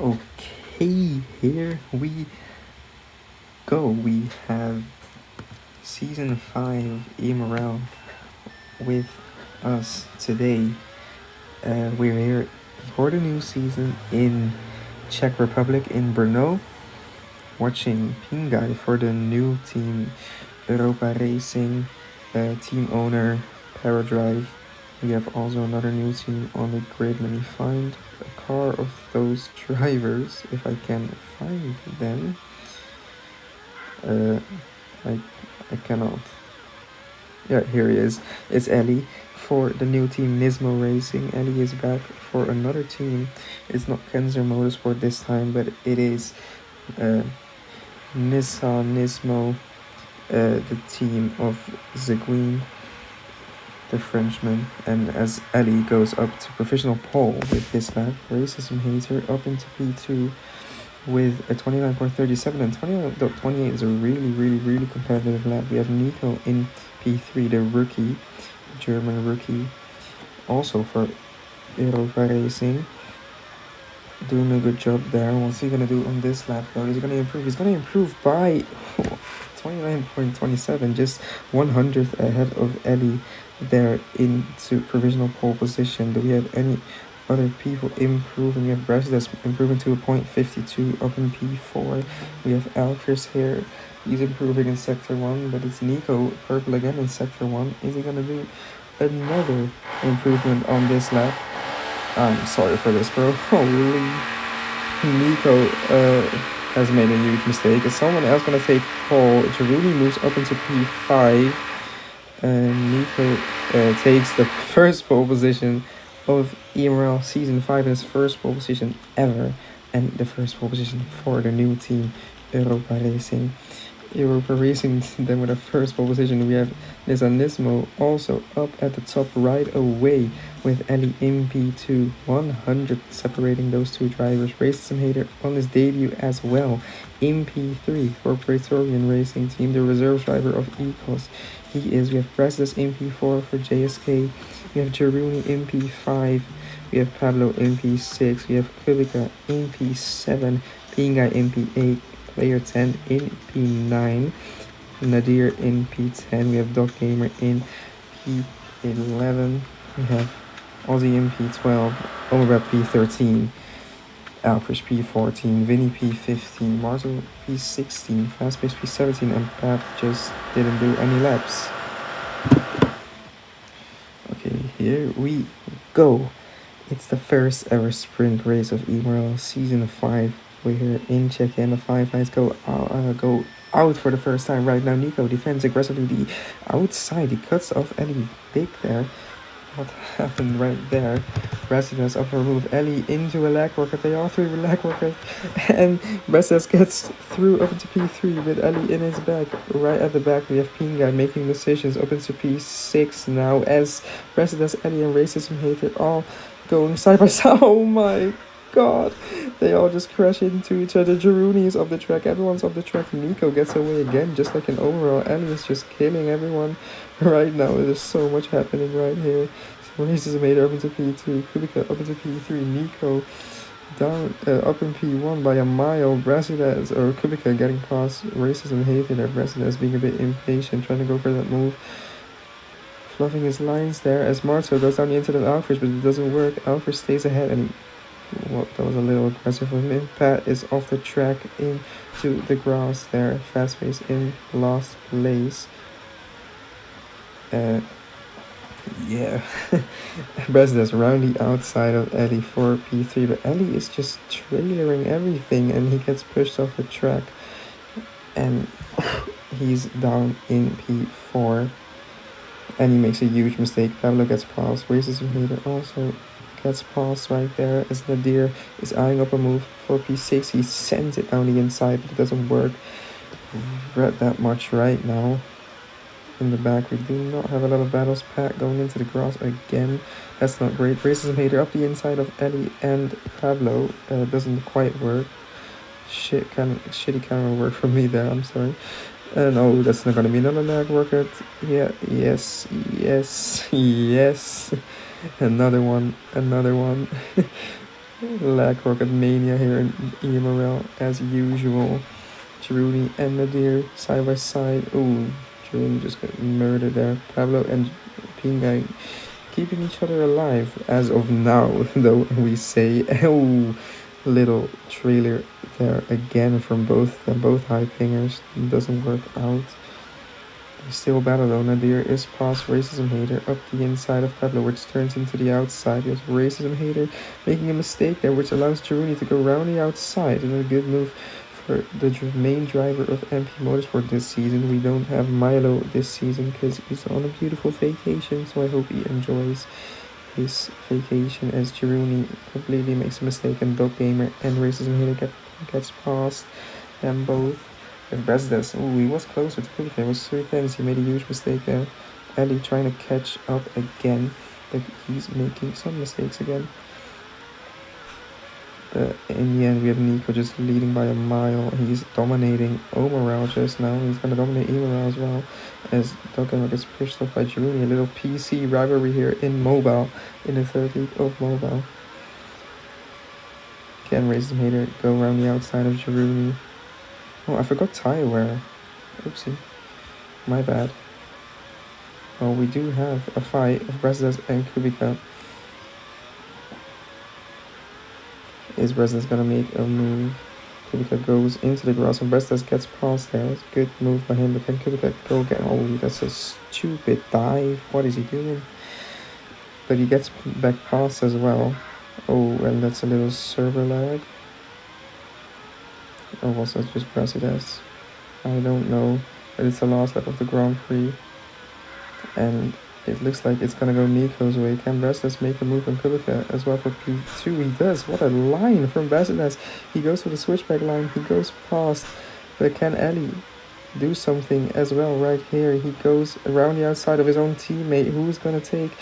Okay, here we go. We have Season 5 EMRL with us today. We're here for the new season in Czech Republic in Brno, watching Pingai for the new team, Europa Racing, team owner, Paradrive. We have also another new team on the grid. Let me find a car of those drivers, if I can find them. I cannot. Yeah, here he is. It's Ellie for the new team Nismo Racing. Ellie is back for another team. It's not Kenzer Motorsport this time, but it is Nissan Nismo, the team of Seguin, the Frenchman. And as Ellie goes up to professional pole with this lap, Racism Hater up into P2 with a 29.37, and 29.28 is a really competitive lap. We have Nico in P3, the rookie, German rookie, also for Europa Racing, doing a good job there. What's he gonna do on this lap though? He's gonna improve by 29.27, just 100th ahead of Ellie there into provisional pole position. Do we have any other people improving? We have Brest that's improving to a 0.52 up in P4. We have Algfish here. He's improving in Sector 1, but it's Nico, purple again in Sector 1. Is he gonna do another improvement on this lap? I'm sorry for this, bro. Holy. Nico has made a huge mistake. Is someone else gonna take pole? Jaruni moves up into P5. Nico takes the first pole position of EMRL Season 5 in his first pole position ever, and the first pole position for the new team Europa Racing. Europa Racing then with a first pole position. We have Nissan Nismo also up at the top right away with Ellie in P2, 100 separating those two drivers. Racism Hater on his debut as well in P3 for Praetorian Racing Team, the reserve driver of Ecos. We have Presless in P4 for JSK. We have Jaruni in P5. We have Pablo in P6. We have Kubica in P7. Pingai in P8. Player 10 in P9. Nadir in P10. We have Doc Gamer in P11. We have Aussie in P12. Omega P13. Algfish P14, Vinny P15, Marzo P16, Fastpace P17, and Pat just didn't do any laps. Okay, here we go. It's the first ever sprint race of EMRL Season 5. We're here in Czech, and the 5 guys go out for the first time right now. Nico defends aggressively the outside. He cuts off Ellie big there. What happened right there? Brasidas up for a move. Ellie into a lag worker. They all three were lag workers. And Brasidas gets through up into P3 with Ellie in his back. Right at the back, we have Pinga making decisions up into P6 now as Brasidas, Ellie, and Racism Hater all going side by side. Oh my god. They all just crash into each other. Jaruni is off the track. Everyone's off the track. Nico gets away again, just like an overall. Ellie is just killing everyone right now. There's so much happening right here. Racism Hater up into P2. Kubica up into P3. Nico down up in P1 by a mile. Brasidas or Kubica getting past Racism Hater there. Brasidas being a bit impatient, trying to go for that move. Fluffing his lines there as Marzo goes down the inside of Algfish, but it doesn't work. Algfish stays ahead, and that was a little aggressive of him. Pat is off the track into the grass there. Fast pace in last place. Yeah. Brasidas around the outside of Ellie for P3, but Ellie is just trailering everything, and he gets pushed off the track, and he's down in P4, and he makes a huge mistake. Pablo gets past. Racism Hater also gets past right there as Nadir is eyeing up a move for P6. He sends it down the inside, but it doesn't work that much right now. In the back, we do not have a lot of battles. Pat going into the grass again. That's not great. Racism Hater up the inside of Ellie and Pablo. Doesn't quite work. Shitty camera work for me there. I'm sorry. No, that's not gonna be another lag workout. Yeah, yes. Another one. Lag Rocket Mania here in EMRL as usual. Jiruni and Nadir side by side. Ooh, Jiruni just got murdered there. Pablo and Pingai keeping each other alive as of now, though we say. Oh, little trailer there again from both them, both high pingers. Doesn't work out. They still battle though. Nadir is past Racism Hater up the inside of Pablo, which turns into the outside. He has Racism Hater making a mistake there, which allows Jiruni to go around the outside. And a good move for the main driver of MP Motorsport this season. We don't have Milo this season because he's on a beautiful vacation, so I hope he enjoys his vacation as Jiruni completely makes a mistake and Dog Gamer and Racism Hater gets past them both. And Brezdes, ooh, he was closer to Kubica. It was 3 tenths. He made a huge mistake there. Ellie trying to catch up again, but he's making some mistakes again. In the end, we have Nico just leading by a mile. He's dominating EMRL just now. He's going to dominate EMRL as well, as Doggamer gets pushed off by Jiruni. A little PC rivalry here in mobile, in the third league of mobile. Again, Racism Hater go around the outside of Jiruni. Oh, I forgot tire wear. Oopsie. My bad. Well, we do have a fight of Brezdes and Kubica. Is Brezdes gonna make a move? Kubica goes into the grass and Brezdes gets past there. It's a good move by him, but can Kubica go again? Oh, that's a stupid dive. What is he doing? But he gets back past as well. Oh, and that's a little server lag. Or was that just Brezdes? I don't know. But it's the last lap of the Grand Prix. And it looks like it's gonna go Nico's way. Can Brezdes make a move on Kubica as well for P2? He does. What a line from Brezdes. He goes for the switchback line. He goes past. But can Ellie do something as well right here? He goes around the outside of his own teammate. Who's gonna take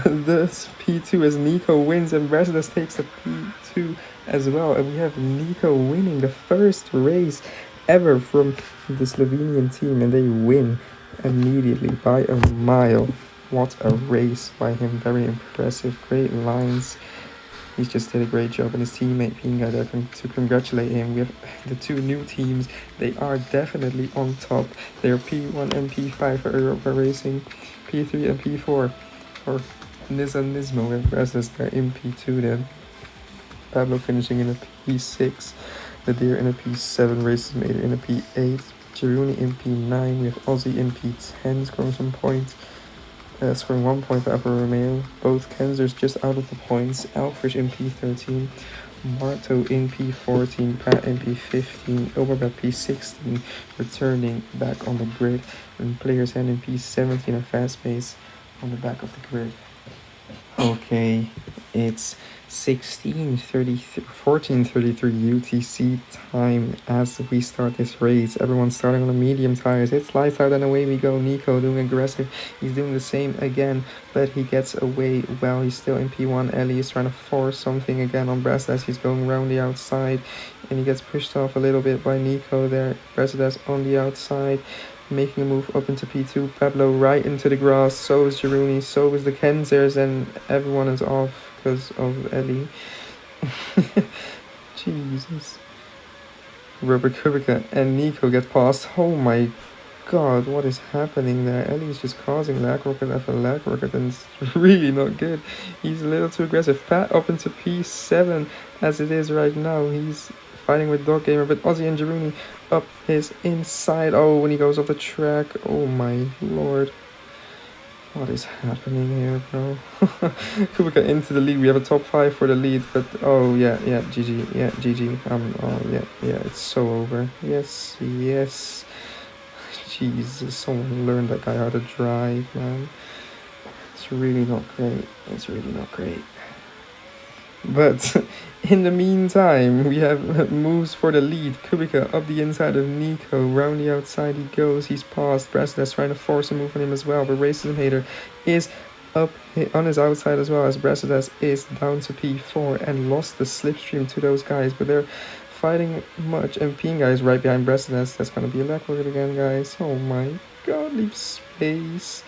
this P2 as Nico wins and Brezdes takes the P2 as well. And we have Nico winning the first race ever from the Slovenian team, and they win immediately by a mile. What a race by him. Very impressive. Great lines. He's just did a great job, and his teammate Pinga there to congratulate him. We have the 2 new teams. They are definitely on top. They are P1 and P5 for Europa Racing, P3 and P4 for Nissan Nismo. We have Brezdes there in P2 then. Pablo finishing in a P6. The Deer in a P7. Racism Hater in a P8. Jiruni in P9. We have Aussie in P10 scoring some points. Scoring 1 point for Alfa Romeo. Both Kenzers just out of the points. Algfish in P13. Marto in P14. Pat in P15. Oberbet P16. Returning back on the grid. And Players Hand in P17. A fast pace on the back of the grid. Okay, it's 14:33 UTC time as we start this race. Everyone's starting on the medium tires. It's lights out and away we go. Nico doing aggressive. He's doing the same again, but he gets away well. He's still in P1. Ellie is trying to force something again on Brezdes. He's going around the outside, and he gets pushed off a little bit by Nico there. Brezdes on the outside, making a move up into P2. Pablo right into the grass. So is Jiruni. So is the Kenzers, and everyone is off because of Ellie. Jesus. Robert Kubica and Nico get past. Oh my god, what is happening there? Ellie's just causing lag rocket after lag rocket, and it's really not good. He's a little too aggressive. Pat up into P7 as it is right now. He's fighting with Dog Gamer, but Ozzy and Jiruni up his inside. Oh, when he goes off the track. Oh my lord. What is happening here, bro? Kubica into the lead. We have a top 5 for the lead, but oh yeah, GG, yeah, GG. Oh yeah, it's so over. Yes. Jesus, someone learned that guy how to drive, man. It's really not great. But in the meantime, we have moves for the lead. Kubica up the inside of Nico. Round the outside he goes. He's past Brezdes, trying to force a move on him as well. But Racism Hater is up on his outside as well, as Brezdes is down to P4 and lost the slipstream to those guys. But they're fighting much. And Pinga is right behind Brezdes. That's going to be a lag rocket again, guys. Oh my god, leave space.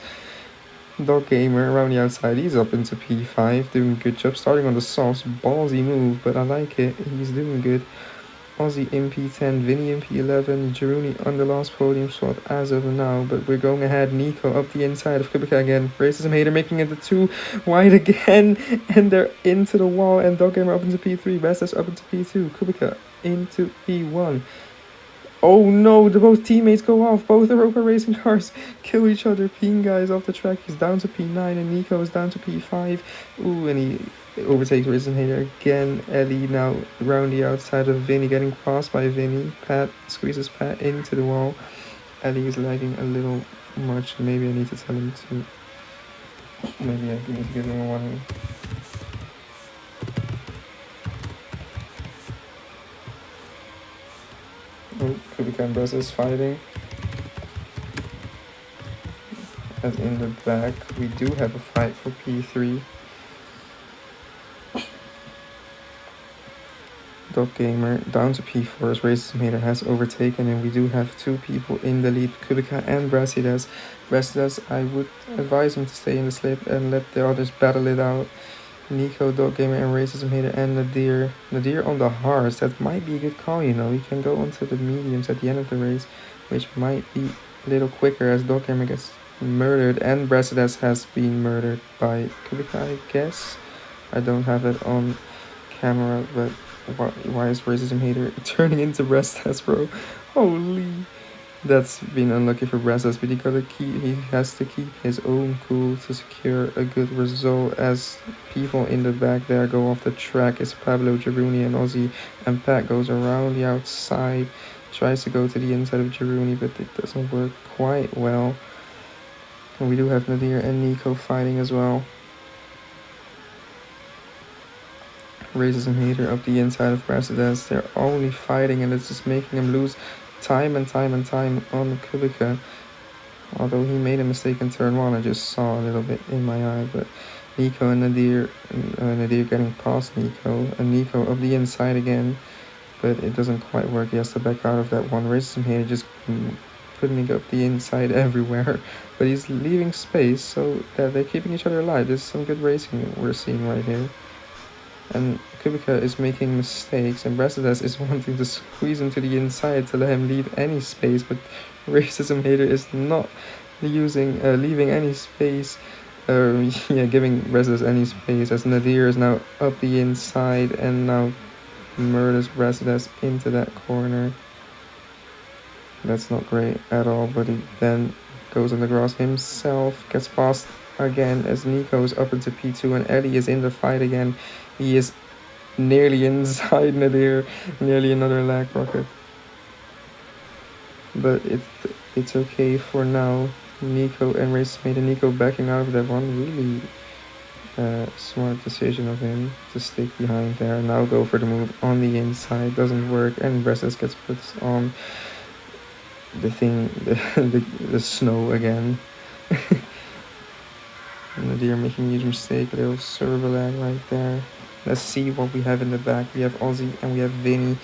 Dog Gamer around the outside, he's up into P5, doing a good job, starting on the sauce, ballsy move, but I like it, he's doing good. Aussie in P10, Vinny in P11, Jeruni on the last podium spot as of now, but we're going ahead. Nico up the inside of Kubica again. Racism Hater making it the 2 wide again, and they're into the wall, and Dog Gamer up into P3, Vestas up into P2, Kubica into P1. Oh no, the both teammates go off. Both Europa racing cars kill each other. Peen guys off the track. He's down to P9 and Nico is down to P5. Ooh, and he overtakes Risen Hater again. Ellie now around the outside of Vinny, getting passed by Vinny. Pat squeezes Pat into the wall. Ellie is lagging a little much. Maybe I need to tell him to... Maybe I need to give him a warning. Oh, Kubica and Brazza is fighting. And in the back, we do have a fight for P3. Dog Gamer down to P4 as Racism Hater has overtaken, and we do have 2 people in the lead, Kubica and Brasidas. Brasidas, I would advise him to stay in the slip and let the others battle it out. Nico, Dog Gamer, and Racism Hater, and Nadir. Nadir on the hards, that might be a good call, you know. He can go onto the mediums at the end of the race, which might be a little quicker as Dog Gamer gets murdered, and Brasidas has been murdered by Kubica, I guess. I don't have it on camera, but why is Racism Hater turning into Brasidas, bro? Holy... That's been unlucky for Brazos, but he has to keep his own cool to secure a good result as people in the back there go off the track. It's Pablo, Jaruni and Ozzy, and Pat goes around the outside, tries to go to the inside of Jaruni, but it doesn't work quite well. And we do have Nadir and Nico fighting as well. Racism Hater up the inside of Brazos. They're only fighting and it's just making him lose time and time on Kubica. Although he made a mistake in turn 1, I just saw a little bit in my eye. But Nico and Nadir getting past Nico, and Nico up the inside again, but it doesn't quite work. He has to back out of that one. Racism Hater just putting up the inside everywhere, but he's leaving space, so they're keeping each other alive. This is some good racing we're seeing right here. And Kubica is making mistakes, and Brasidas is wanting to squeeze him to the inside to let him leave any space, but Racism Hater is not leaving any space, giving Brasidas any space, as Nadir is now up the inside and now murders Brasidas into that corner. That's not great at all, but he then goes on the grass himself, gets past again as Nico is up into P2 and Eddie is in the fight again. He is nearly inside Nadir, nearly another lag rocket. But it's okay for now. Nico and Race made a Nico backing out of that one. Really smart decision of him to stick behind there. Now go for the move on the inside. Doesn't work, and Bresses gets put on the snow again. Nadir making a huge mistake, a little server lag right there. Let's see what we have in the back. We have Ozzy and we have Vinny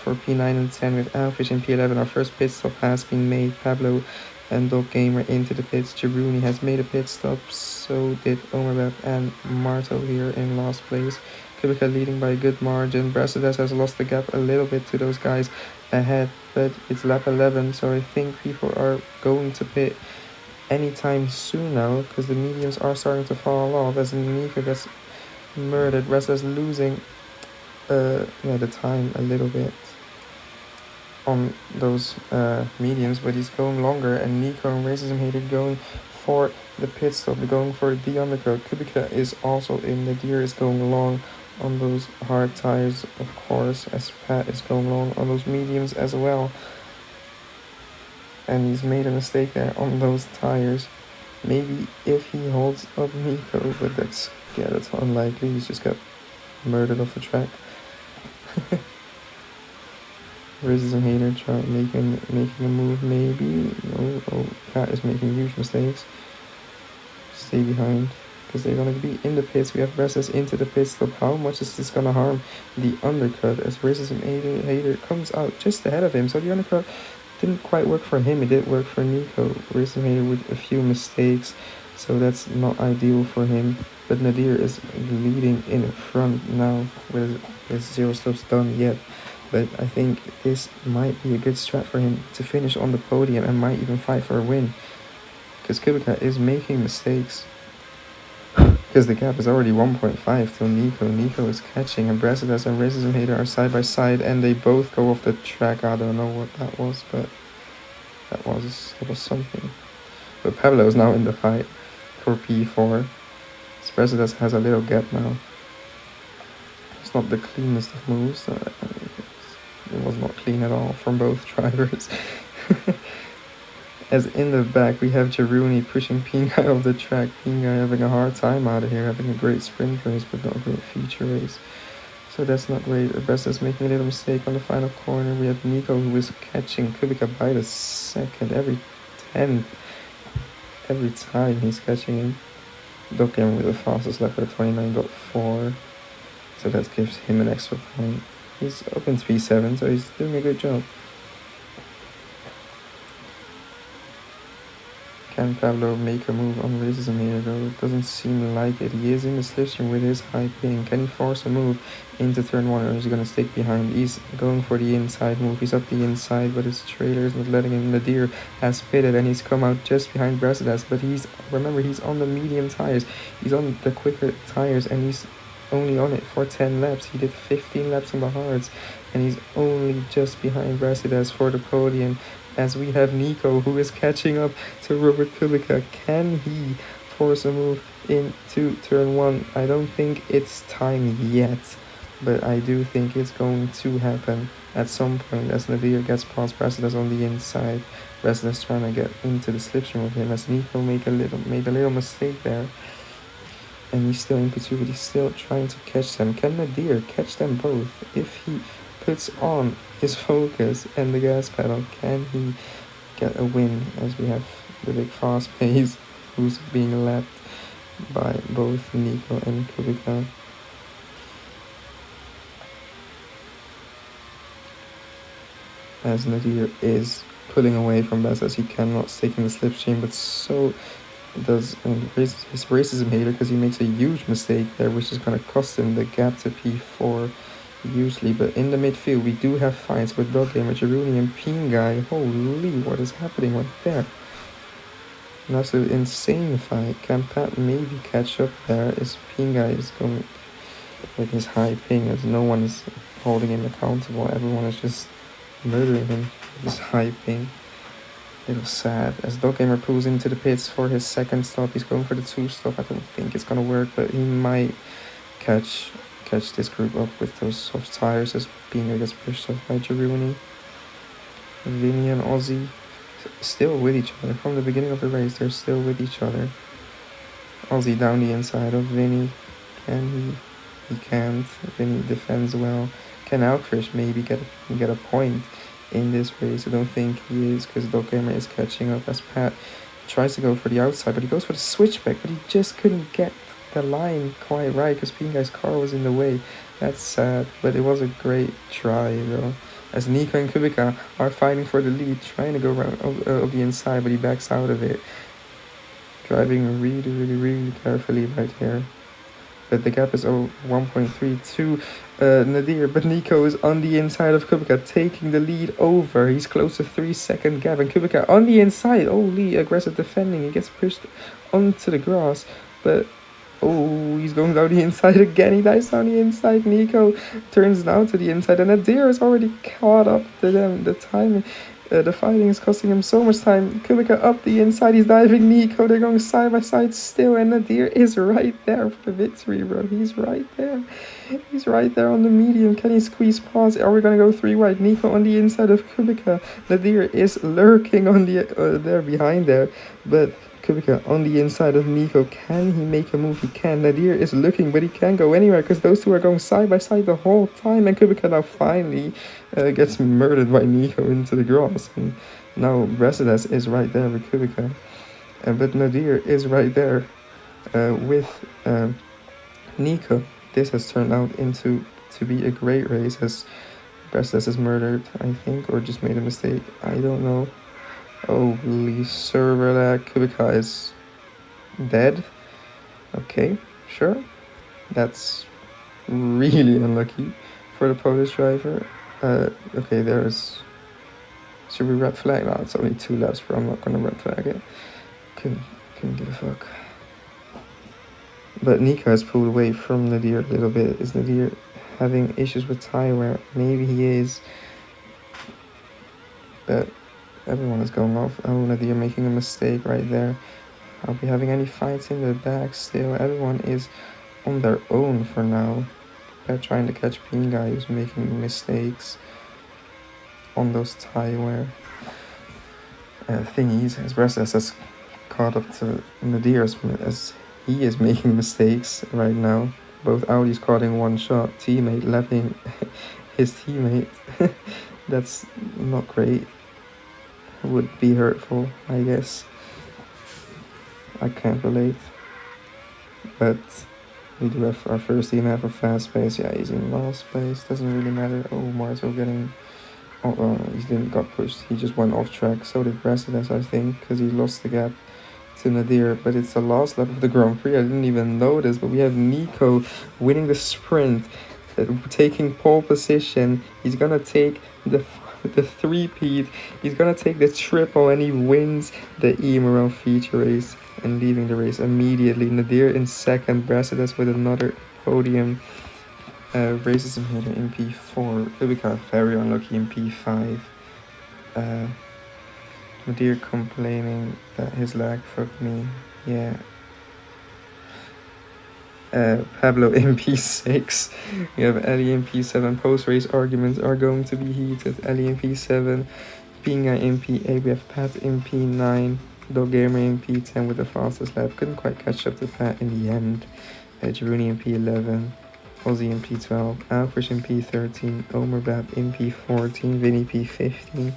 for P9 and 10 with Algfish in P11. Our first pit stop has been made. Pablo and Dog Gamer into the pits. Jabruni has made a pit stop. So did Omerbeb and Marto here in last place. Kubica leading by a good margin. Brasidas has lost the gap a little bit to those guys ahead, but it's lap 11, so I think people are going to pit anytime soon now, because the mediums are starting to fall off as Nico gets murdered. Brasidas losing the time a little bit on those mediums, but he's going longer, and Nico and Racism Hater going for the pit stop. They're going for the undercut. Kubica is also in. Nadir is going long on those hard tires, of course, as Pat is going long on those mediums as well. And he's made a mistake there on those tires. Maybe if he holds up Nico, but that's unlikely. He's just got murdered off the track. Racism Hater making a move, maybe. No, Pat is making huge mistakes. Stay behind, because they're going to be in the pits. We have Brasidas into the pit stop. How much is this going to harm the undercut as Racism Hater comes out just ahead of him? So the undercut didn't quite work for him. It did work for Nico. Racism Hater with a few mistakes. so that's not ideal for him. But Nadir is leading in front now with 0 stops done yet. But I think this might be a good strat for him to finish on the podium and might even fight for a win. Because Kubica is making mistakes. Because the gap is already 1.5 till Nico. Nico is catching, and Brasidas and Racism Hater are side by side, and they both go off the track. I don't know what that was, but that was something. But Pablo is now in the fight for P4. Brasidas has a little gap now. It's not the cleanest of moves. It was not clean at all from both drivers. As in the back, we have Jaruni pushing Pingai off the track. Pingai having a hard time out of here, having a great sprint race, but not a great feature race. So that's not great. Brasidas making a little mistake on the final corner. We have Nico, who is catching Kubica by the second, every time he's catching him. Dokken with the fastest lap at 29.4, so that gives him an extra point. He's up in 3.7, so he's doing a good job. Can Pablo make a move on Racism here though? It doesn't seem like it. He is in the slipstream with his high ping. Can he force a move into turn 1, or is he going to stick behind? He's going for the inside move. He's up the inside, but his trailer is not letting him. Nadir has pitted and he's come out just behind Brasidas, but he's on the medium tires. He's on the quicker tires, and he's only on it for 10 laps. He did 15 laps on the hards, and he's only just behind Brasidas for the podium. As we have Nico, who is catching up to Robert Kubica. Can he force a move into turn 1? I don't think it's time yet, but I do think it's going to happen at some point as Nadir gets past Brasidas on the inside. Brasidas trying to get into the slipstream of him as Nico made a little mistake there. And he's still in P2, but he's still trying to catch them. Can Nadir catch them both? If he puts on his focus and the gas pedal, can he get a win? As we have the big fast pace, who's being lapped by both Nico and Kubica. As Nadir is pulling away from Brasidas, he cannot stick in the slipstream, but so does his Racism Hater, because he makes a huge mistake there, which is going to cost him the gap to P4 usually. But in the midfield, we do have fights with Dog Gamer, Jaruni, and Pingai. Holy, what is happening right there? An absolute insane fight. Can Pat maybe catch up there? Is Pingai is going with his high ping, as no one is holding him accountable. Everyone is just murdering him with his high ping. A little sad as Dog Gamer pulls into the pits for his second stop. He's going for the 2 stop. I don't think it's gonna work, but he might catch this group up with those soft tires as Pinga gets pushed off by Jaruni. Vinny and Ozzy still with each other from the beginning of the race. They're still with each other. Ozzy down the inside of Vinny. Can he? He can't. Vinny defends well. Can Algfish maybe get a point in this race? I don't think he is, because Dog Gamer is catching up as Pat tries to go for the outside, but he goes for the switchback, but he just couldn't get the line quite right because Pingai's car was in the way. That's sad, but it was a great try though. As Nico and Kubica are fighting for the lead, trying to go around of the inside, but he backs out of it. Driving really carefully right here. But the gap is 1.32 Nadir, but Nico is on the inside of Kubica, taking the lead over. He's close to 3-second gap, and Kubica on the inside. Holy aggressive defending. He gets pushed onto the grass, but he's going down the inside again. He dies down the inside. Nico turns down to the inside, and Nadir is already caught up to them. The timing. The fighting is costing him so much time. Kubica up the inside, he's diving Nico. They're going side by side still, and Nadir is right there for the victory, bro. He's right there. He's right there on the medium. Can he squeeze past? Are we going to go 3 wide? Nico on the inside of Kubica. Nadir is lurking on the there behind there, but Kubica on the inside of Nico. Can he make a move? He can. Nadir is looking, but he can't go anywhere because those two are going side by side the whole time. And Kubica now finally gets murdered by Nico into the grass. And now Brasidas is right there with Kubica. But Nadir is right there with Nico. This has turned out to be a great race as Brasidas is murdered, I think, or just made a mistake. I don't know. Holy server lag. Kubica is Dead. Okay, sure. That's really unlucky for the Polish driver. Okay, there's... Should we red flag? No, it's only 2 laps, but I'm not gonna red flag it. Couldn't give a fuck. But Nico has pulled away from Nadir a little bit. Is Nadir having issues with tire wear? Maybe he is. But everyone is going off. Oh, Nadir making a mistake right there. Are we having any fights in the back still? Everyone is on their own for now. They're trying to catch Ping Guy who's making mistakes on those tire wear thingies. As Mercedes has caught up to Nadir as he is making mistakes right now. Both Audis caught in one shot. Teammate lapping his teammate. That's not great. Would be hurtful, I guess. I can't relate. But we do have our first DNF of fast pace. Yeah, he's in last place. Doesn't really matter. Oh, Marto getting... Oh, well, he didn't got pushed. He just went off track. So did Mercedes, I think, because he lost the gap to Nadir. But it's the last lap of the Grand Prix. I didn't even notice. But we have Nico winning the sprint, taking pole position. He's gonna take the three-peat. He's gonna take the triple, and he wins the EMRL feature race and leaving the race immediately. Nadir in second, Mercedes with another podium. Races him here in P4. Kubica very unlucky in P5. Nadir complaining that his lag fucked me. Yeah. Pablo in P6. We have Ellie in P7. Post-race arguments are going to be heated. Ellie in P7. Pinga in P8. We have Pat in P9. Doggamer in P10 with the fastest lap. Couldn't quite catch up to Pat in the end. Jeruni in P11. Ozzy in P12. Algfish in P13. Omerbab in P14. Vinny P15.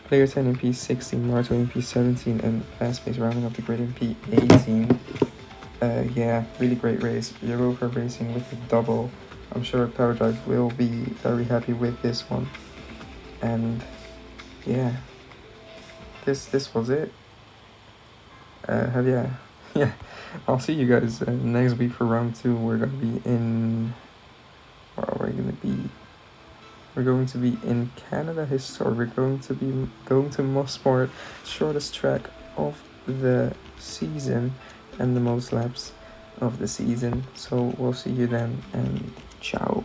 Player 10 in P16. Marto in P17. And Fastpace rounding up the grid in P18. Yeah, really great race. Europa Racing with the double. I'm sure PowerDrive will be very happy with this one. And yeah, this was it. Yeah, I'll see you guys next week for round 2. We're gonna be in... Where are we gonna be? We're going to be in Canada Historic. We're going to be going to Mosport, shortest track of the season and the most laps of the season. So we'll see you then, and ciao.